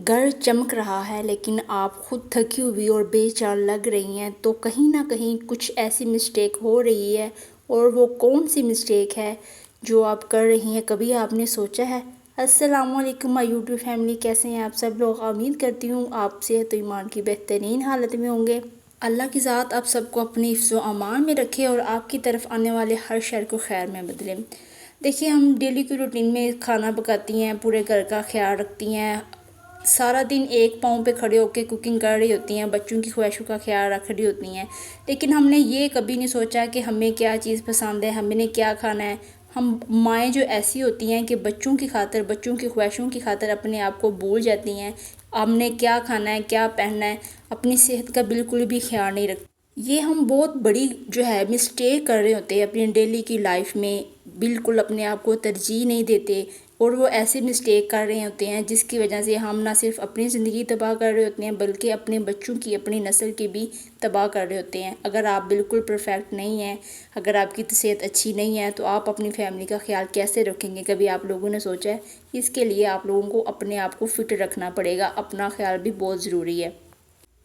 گھر چمک رہا ہے لیکن آپ خود تھکی ہوئی اور بے چین لگ رہی ہیں تو کہیں نہ کہیں کچھ ایسی مسٹیک ہو رہی ہے، اور وہ کون سی مسٹیک ہے جو آپ کر رہی ہیں؟ کبھی آپ نے سوچا ہے؟ السلام علیکم مائی یوٹیوب فیملی، کیسے ہیں آپ سب لوگ؟ امید کرتی ہوں آپ صحت و ایمان کی بہترین حالت میں ہوں گے۔ اللہ کی ذات آپ سب کو اپنی حفظ و امان میں رکھے اور آپ کی طرف آنے والے ہر شر کو خیر میں بدلے۔ دیکھیے، ہم ڈیلی کی روٹین میں کھانا پکاتی ہیں، پورے گھر کا خیال رکھتی ہیں، سارا دن ایک پاؤں پہ کھڑے ہو کے کوکنگ کر رہی ہوتی ہیں، بچوں کی خواہشوں کا خیال رکھ رہی ہوتی ہیں، لیکن ہم نے یہ کبھی نہیں سوچا کہ ہمیں کیا چیز پسند ہے، ہم نے کیا کھانا ہے۔ ہم مائیں جو ایسی ہوتی ہیں کہ بچوں کی خاطر، بچوں کی خواہشوں کی خاطر اپنے آپ کو بھول جاتی ہیں، ہم نے کیا کھانا ہے، کیا پہننا ہے، اپنی صحت کا بالکل بھی خیال نہیں رکھتے۔ یہ ہم بہت بڑی مسٹیک کر رہے ہوتے ہیں اپنی ڈیلی کی لائف میں، بالکل اپنے آپ کو ترجیح نہیں دیتے، اور وہ ایسی مسٹیک کر رہے ہوتے ہیں جس کی وجہ سے ہم نہ صرف اپنی زندگی تباہ کر رہے ہوتے ہیں بلکہ اپنے بچوں کی، اپنی نسل کی بھی تباہ کر رہے ہوتے ہیں۔ اگر آپ بالکل پرفیکٹ نہیں ہیں، اگر آپ کی صحت اچھی نہیں ہے تو آپ اپنی فیملی کا خیال کیسے رکھیں گے؟ کبھی آپ لوگوں نے سوچا ہے؟ اس کے لیے آپ لوگوں کو اپنے آپ کو فٹ رکھنا پڑے گا، اپنا خیال بھی بہت ضروری ہے۔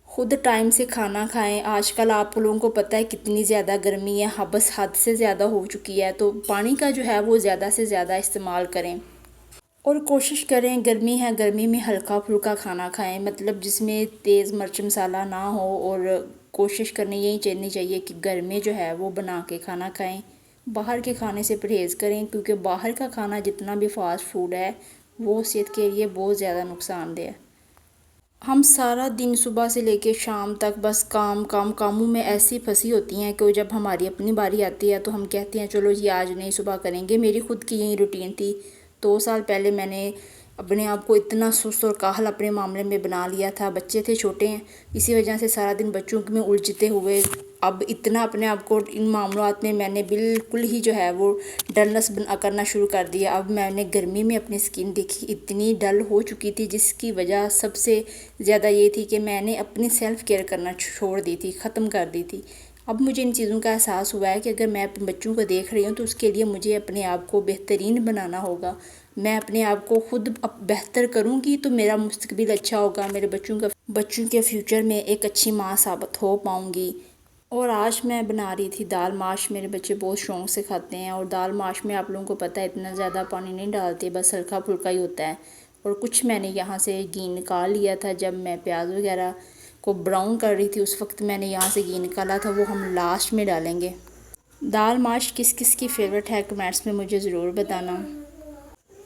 خود ٹائم سے کھانا کھائیں۔ آج کل آپ لوگوں کو پتہ ہے کتنی زیادہ گرمی ہے، بس حد سے زیادہ ہو چکی ہے، تو پانی کا جو ہے وہ زیادہ سے زیادہ استعمال کریں، اور کوشش کریں گرمی ہے، گرمی میں ہلکا پھلکا کھانا کھائیں، مطلب جس میں تیز مرچ مسالہ نہ ہو، اور کوشش کرنی یہی چاہیے کہ گھر میں جو ہے وہ بنا کے کھانا کھائیں۔ باہر کے کھانے سے پرہیز کریں، کیونکہ باہر کا کھانا جتنا بھی فاسٹ فوڈ ہے وہ صحت کے لیے بہت زیادہ نقصان دہ ہے۔ ہم سارا دن صبح سے لے کے شام تک بس کاموں میں ایسی پھنسی ہوتی ہیں کہ جب ہماری اپنی باری آتی ہے تو ہم کہتے ہیں چلو جی آج نہیں، صبح کریں گے۔ میری خود کی یہی روٹین تھی۔ 2 سال پہلے میں نے اپنے آپ کو اتنا سست اور کاہل اپنے معاملے میں بنا لیا تھا، بچے تھے چھوٹے ہیں، اسی وجہ سے سارا دن بچوں میں الجھتے ہوئے اب اتنا اپنے آپ کو ان معاملات میں نے بالکل ہی جو ہے وہ ڈلنس کرنا شروع کر دیا۔ اب میں نے گرمی میں اپنی سکن دیکھی، اتنی ڈل ہو چکی تھی، جس کی وجہ سب سے زیادہ یہ تھی کہ میں نے اپنی سیلف کیئر کرنا چھوڑ دی تھی، ختم کر دی تھی۔ اب مجھے ان چیزوں کا احساس ہوا ہے کہ اگر میں اپنے بچوں کو دیکھ رہی ہوں تو اس کے لیے مجھے اپنے آپ کو بہترین بنانا ہوگا۔ میں اپنے آپ کو خود بہتر کروں گی تو میرا مستقبل اچھا ہوگا، میرے بچوں کے فیوچر میں ایک اچھی ماں ثابت ہو پاؤں گی۔ اور آج میں بنا رہی تھی دال ماش، میرے بچے بہت شوق سے کھاتے ہیں، اور دال ماش میں آپ لوگوں کو پتہ ہے اتنا زیادہ پانی نہیں ڈالتے، بس ہلکا پھلکا ہی ہوتا ہے۔ اور کچھ میں نے یہاں سے گھی نکال لیا تھا، جب میں پیاز وغیرہ کو براؤن کر رہی تھی اس وقت میں نے یہاں سے گھی نکالا تھا، وہ ہم لاسٹ میں ڈالیں گے۔ دال ماش کس کس کی فیوریٹ ہے کمنٹس میں مجھے ضرور بتانا۔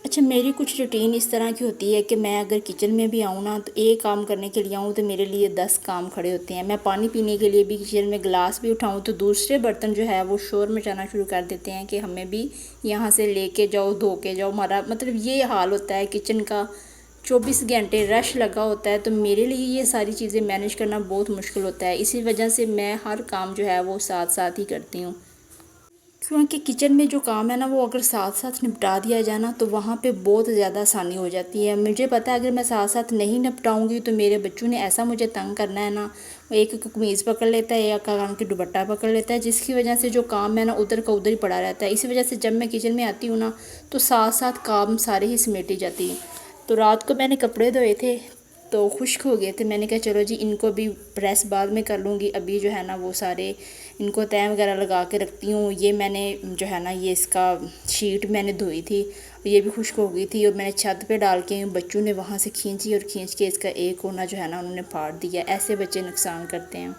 اچھا، میری کچھ روٹین اس طرح کی ہوتی ہے کہ میں اگر کچن میں بھی آؤں نا تو ایک کام کرنے کے لیے آؤں تو میرے لیے 10 کام کھڑے ہوتے ہیں۔ میں پانی پینے کے لیے بھی کچن میں گلاس بھی اٹھاؤں تو دوسرے برتن جو ہے وہ شور مچانا شروع کر دیتے ہیں کہ ہمیں بھی یہاں سے لے کے جاؤ، دھو کے جاؤ۔ ہمارا مطلب یہ حال ہوتا ہے کچن کا، 24 گھنٹے رش لگا ہوتا ہے، تو میرے لیے یہ ساری چیزیں مینیج کرنا بہت مشکل ہوتا ہے۔ اسی وجہ سے میں ہر کام جو ہے وہ ساتھ ساتھ ہی کرتی ہوں، کیونکہ کچن میں جو کام ہے نا وہ اگر ساتھ ساتھ نپٹا دیا جائے نا تو وہاں پہ بہت زیادہ آسانی ہو جاتی ہے۔ مجھے پتہ ہے اگر میں ساتھ ساتھ نہیں نپٹاؤں گی تو میرے بچوں نے ایسا مجھے تنگ کرنا ہے نا، ایک قمیض پکڑ لیتا ہے یا کان کی دوپٹہ پکڑ لیتا ہے، جس کی وجہ سے جو کام ہے نا ادھر کا ادھر ہی پڑا رہتا ہے۔ اسی وجہ سے جب میں کچن میں آتی ہوں نا تو ساتھ ساتھ کام سارے ہی سمیٹے جاتی ہیں۔ تو رات کو میں نے کپڑے دھوئے تھے تو خشک ہو گئے تھے، میں نے کہا چلو جی ان کو بھی پریس بعد میں کر لوں گی، ابھی جو ہے نا وہ سارے ان کو تہہ وغیرہ لگا کے رکھتی ہوں۔ یہ میں نے جو ہے نا یہ اس کا شیٹ میں نے دھوئی تھی، یہ بھی خشک ہو گئی تھی، اور میں نے چھت پہ ڈال کے بچوں نے وہاں سے کھینچی اور کھینچ کے اس کا ایک کونا جو ہے نا انہوں نے پھاڑ دیا۔ ایسے بچے نقصان کرتے ہیں۔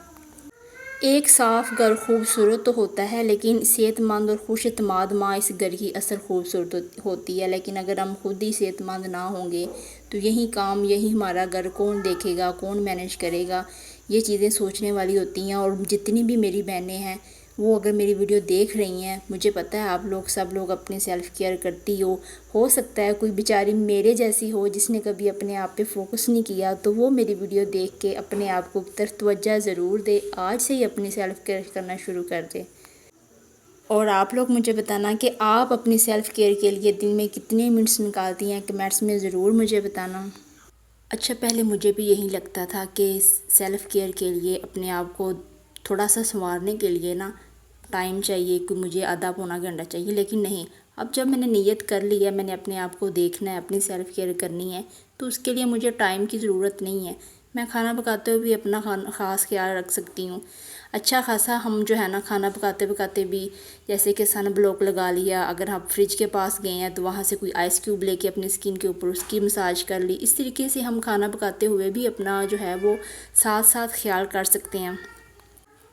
ایک صاف گھر خوبصورت تو ہوتا ہے لیکن صحت مند اور خوش اعتماد ماں اس گھر کی اصل خوبصورت ہوتی ہے، لیکن اگر ہم خود ہی صحت مند نہ ہوں گے تو یہی کام، یہی ہمارا گھر کون دیکھے گا، کون مینیج کرے گا؟ یہ چیزیں سوچنے والی ہوتی ہیں۔ اور جتنی بھی میری بہنیں ہیں وہ اگر میری ویڈیو دیکھ رہی ہیں، مجھے پتہ ہے آپ لوگ سب لوگ اپنی سیلف کیئر کرتی ہو سکتا ہے کوئی بیچاری میرے جیسی ہو جس نے کبھی اپنے آپ پہ فوکس نہیں کیا، تو وہ میری ویڈیو دیکھ کے اپنے آپ کو طرف توجہ ضرور دے، آج سے ہی اپنی سیلف کیئر کرنا شروع کر دے۔ اور آپ لوگ مجھے بتانا کہ آپ اپنی سیلف کیئر کے لیے دن میں کتنے منٹس نکالتی ہیں، کمنٹس میں ضرور مجھے بتانا۔ اچھا، پہلے مجھے بھی یہی لگتا تھا کہ سیلف کیئر کے لیے اپنے آپ کو تھوڑا سا سنوارنے کے لیے نا ٹائم چاہیے، کہ مجھے آدھا پونا گھنٹہ چاہیے، لیکن نہیں، اب جب میں نے نیت کر لی ہے، میں نے اپنے آپ کو دیکھنا ہے، اپنی سیلف کیئر کرنی ہے، تو اس کے لیے مجھے ٹائم کی ضرورت نہیں ہے، میں کھانا پکاتے ہوئے بھی اپنا خاص خیال رکھ سکتی ہوں۔ اچھا خاصا ہم جو ہے نا کھانا پکاتے پکاتے بھی جیسے کہ سن بلاک لگا لیا، اگر ہم فریج کے پاس گئے ہیں تو وہاں سے کوئی آئس کیوب لے کے اپنی اسکن کے اوپر اس کی مساج کر لی، اس طریقے سے ہم کھانا پکاتے ہوئے بھی اپنا جو ہے وہ ساتھ ساتھ خیال کر سکتے ہیں۔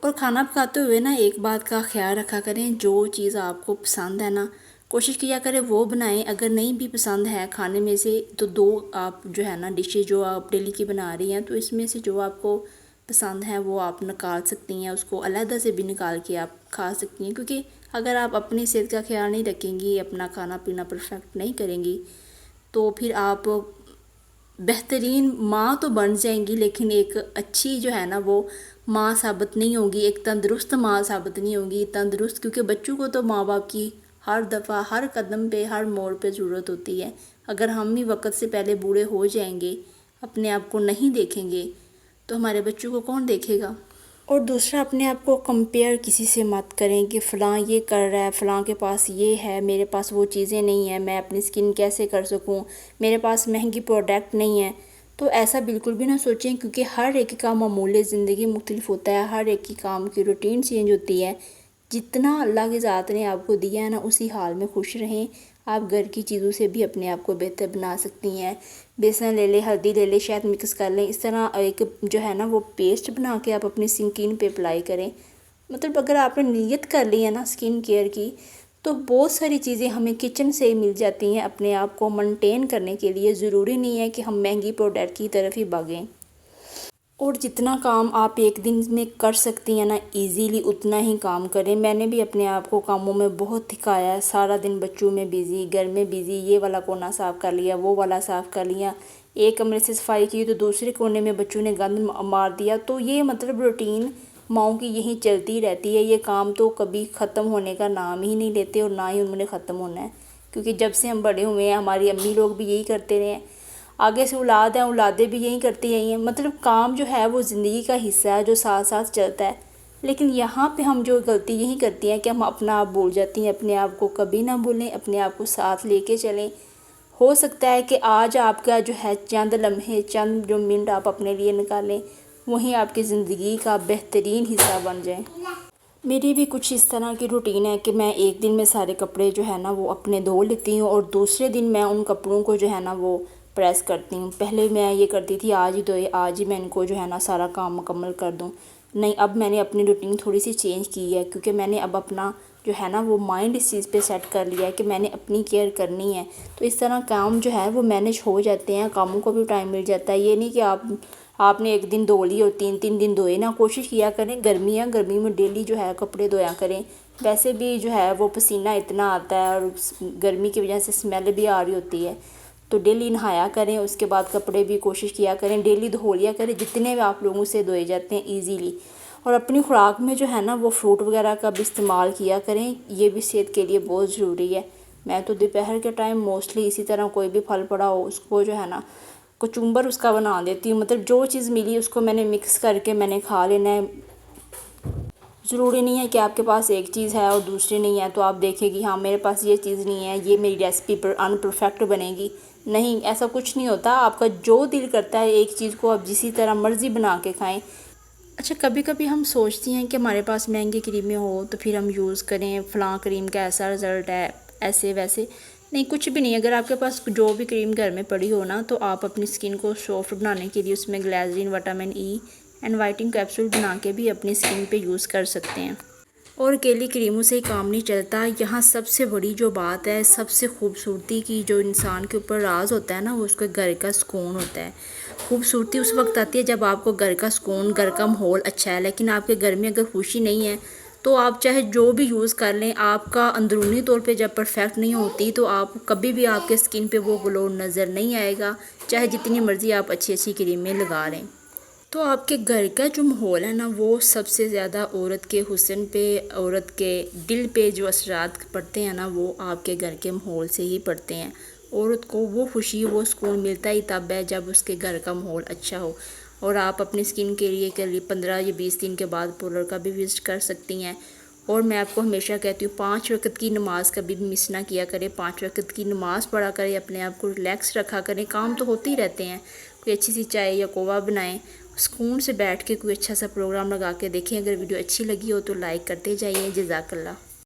اور کھانا پکاتے ہوئے نا ایک بات کا خیال رکھا کریں، جو چیز آپ کو پسند ہے نا کوشش کیا کریں وہ بنائیں، اگر نہیں بھی پسند ہے کھانے میں سے تو دو آپ جو ہے نا ڈشیں جو آپ ڈیلی کی بنا رہی ہیں تو اس میں سے جو آپ کو پسند ہے وہ آپ نکال سکتی ہیں، اس کو علیحدہ سے بھی نکال کے آپ کھا سکتی ہیں، کیونکہ اگر آپ اپنی صحت کا خیال نہیں رکھیں گی، اپنا کھانا پینا پرفیکٹ نہیں کریں گی تو پھر آپ بہترین ماں تو بن جائیں گی لیکن ایک اچھی جو ہے نا وہ ماں ثابت نہیں ہوگی، ایک تندرست ماں ثابت نہیں ہوگی۔ تندرست کیونکہ بچوں کو تو ماں باپ کی ہر دفعہ ہر قدم پہ ہر موڑ پہ ضرورت ہوتی ہے، اگر ہم ہی وقت سے پہلے بوڑھے ہو جائیں گے، اپنے آپ کو نہیں دیکھیں گے تو ہمارے بچوں کو کون دیکھے گا؟ اور دوسرا، اپنے آپ کو کمپیئر کسی سے مت کریں کہ فلاں یہ کر رہا ہے، فلاں کے پاس یہ ہے، میرے پاس وہ چیزیں نہیں ہیں، میں اپنی اسکن کیسے کر سکوں، میرے پاس مہنگی پروڈکٹ نہیں ہے۔ تو ایسا بالکل بھی نہ سوچیں، کیونکہ ہر ایک کا معمول زندگی مختلف ہوتا ہے، ہر ایک کی کام کی روٹین چینج ہوتی ہے۔ جتنا اللہ کی ذات نے آپ کو دیا ہے نا اسی حال میں خوش رہیں۔ آپ گھر کی چیزوں سے بھی اپنے آپ کو بہتر بنا سکتی ہیں، بیسن لے لیں، ہلدی لے لیں، شہد مکس کر لیں، اس طرح ایک جو ہے نا وہ پیسٹ بنا کے آپ اپنی اسکن پہ اپلائی کریں۔ مطلب اگر آپ نے نیت کر لی ہے نا اسکن کیئر کی تو بہت ساری چیزیں ہمیں کچن سے ہی مل جاتی ہیں اپنے آپ کو مینٹین کرنے کے لیے، ضروری نہیں ہے کہ ہم مہنگی پروڈکٹ کی طرف ہی بھاگیں۔ اور جتنا کام آپ ایک دن میں کر سکتی ہیں نا ایزیلی اتنا ہی کام کریں۔ میں نے بھی اپنے آپ کو کاموں میں بہت تھکایا ہے، سارا دن بچوں میں بیزی، گھر میں بیزی، یہ والا کونا صاف کر لیا، وہ والا صاف کر لیا، ایک کمرے سے صفائی کی تو دوسرے کونے میں بچوں نے گند مار دیا۔ تو یہ مطلب روٹین ماؤں کی یہیں چلتی رہتی ہے، یہ کام تو کبھی ختم ہونے کا نام ہی نہیں لیتے اور نہ ہی انہوں نے ختم ہونا ہے، کیونکہ جب سے ہم بڑے ہوئے ہیں ہماری امی لوگ بھی یہی کرتے رہے ہیں، آگے سے اولاد ہیں، اولادیں بھی یہی کرتی رہی ہیں۔ مطلب کام جو ہے وہ زندگی کا حصہ ہے جو ساتھ ساتھ چلتا ہے، لیکن یہاں پہ ہم جو غلطی یہی کرتی ہیں کہ ہم اپنا آپ بھول جاتی ہیں، اپنے آپ کو کبھی نہ بھولیں، اپنے آپ کو ساتھ لے کے چلیں۔ ہو سکتا ہے کہ آج آپ کا جو ہے چند لمحے، چند جو منٹ آپ اپنے لیے نکالیں وہیں آپ کی زندگی کا بہترین حصہ بن جائیں۔ میری بھی کچھ اس طرح کی روٹین ہے کہ میں ایک دن میں سارے کپڑے جو ہے نا وہ اپنے دھو لیتی ہوں اور دوسرے دن میں ان کپڑوں کو جو ہے نا وہ پریس کرتی ہوں۔ پہلے میں یہ کرتی تھی آج ہی دھوئے، آج ہی میں ان کو جو ہے نا سارا کام مکمل کر دوں، نہیں اب میں نے اپنی روٹین تھوڑی سی چینج کی ہے، کیونکہ میں نے اب اپنا جو ہے نا وہ مائنڈ اس چیز پہ سیٹ کر لیا ہے کہ میں نے اپنی کیئر کرنی ہے، تو اس طرح کام جو ہے وہ مینیج ہو جاتے ہیں، کاموں کو بھی ٹائم مل جاتا ہے۔ یہ نہیں کہ آپ نے ایک دن دھو لی اور تین دن دھوئے نہ، کوشش کیا کریں، گرمی ہے، گرمی میں ڈیلی جو ہے کپڑے دھویا کریں، ویسے بھی جو ہے وہ پسینہ اتنا آتا ہے اور گرمی کی وجہ سے اسمیل بھی آ رہی ہوتی ہے، تو ڈیلی نہایا کریں، اس کے بعد کپڑے بھی کوشش کیا کریں ڈیلی دھو لیا کریں جتنے بھی آپ لوگوں سے دھوئے جاتے ہیں ایزیلی۔ اور اپنی خوراک میں جو ہے نا وہ فروٹ وغیرہ کا بھی استعمال کیا کریں، یہ بھی صحت کے لیے بہت ضروری ہے۔ میں تو دوپہر کے ٹائم موسٹلی اسی طرح کوئی بھی پھل پڑا ہو اس کو جو ہے نا کچمبر اس کا بنا دیتی ہوں، مطلب جو چیز ملی اس کو میں نے مکس کر کے میں نے کھا لینا ہے۔ ضروری نہیں ہے کہ آپ کے پاس ایک چیز ہے اور دوسری نہیں ہے تو آپ دیکھیں کہ ہاں میرے پاس یہ چیز نہیں ہے، یہ میری ریسپی پر ان پرفیکٹ بنے گی، نہیں، ایسا کچھ نہیں ہوتا۔ آپ کا جو دل کرتا ہے ایک چیز کو آپ جسی طرح مرضی بنا کے کھائیں۔ اچھا، کبھی کبھی ہم سوچتی ہیں کہ ہمارے پاس مہنگی کریمیں ہو تو پھر ہم یوز کریں، فلاں کریم کا ایسا رزلٹ ہے، ایسے ویسے، نہیں، کچھ بھی نہیں۔ اگر آپ کے پاس جو بھی کریم گھر میں پڑی ہو نا تو آپ اپنی اسکن کو سافٹ بنانے کے لیے اس میں glycerin, vitamin E and whitening capsule بنا کے بھی اپنی اسکن پہ یوز کر سکتے ہیں۔ اور اکیلی کریموں سے ہی کام نہیں چلتا، یہاں سب سے بڑی جو بات ہے، سب سے خوبصورتی کی جو انسان کے اوپر راز ہوتا ہے نا وہ اس کے گھر کا سکون ہوتا ہے۔ خوبصورتی اس وقت آتی ہے جب آپ کو گھر کا سکون، گھر کا ماحول اچھا ہے، لیکن آپ کے گھر میں اگر خوشی نہیں ہے تو آپ چاہے جو بھی یوز کر لیں، آپ کا اندرونی طور پہ جب پرفیکٹ نہیں ہوتی تو آپ کبھی بھی آپ کے اسکن پہ وہ گلو نظر نہیں آئے گا، چاہے جتنی مرضی آپ اچھی کریمیں لگا لیں۔ تو آپ کے گھر کا جو ماحول ہے نا وہ سب سے زیادہ عورت کے حسن پہ، عورت کے دل پہ جو اثرات پڑتے ہیں نا وہ آپ کے گھر کے ماحول سے ہی پڑتے ہیں۔ عورت کو وہ خوشی، وہ سکون ملتا ہی تب ہے جب اس کے گھر کا ماحول اچھا ہو۔ اور آپ اپنی اسکن کے لیے 15 یا 20 دن کے بعد پارلر کا بھی وزٹ کر سکتی ہیں، اور میں آپ کو ہمیشہ کہتی ہوں 5 وقت کی نماز کبھی بھی مس نہ کیا کریں، 5 وقت کی نماز پڑھا کریں، اپنے آپ کو ریلیکس رکھا کریں، کام تو ہوتے ہی رہتے ہیں، کوئی اچھی سی چائے یا قہوہ بنائیں، سکون سے بیٹھ کے کوئی اچھا سا پروگرام لگا کے دیکھیں۔ اگر ویڈیو اچھی لگی ہو تو لائک کرتے جائیے۔ جزاک اللہ۔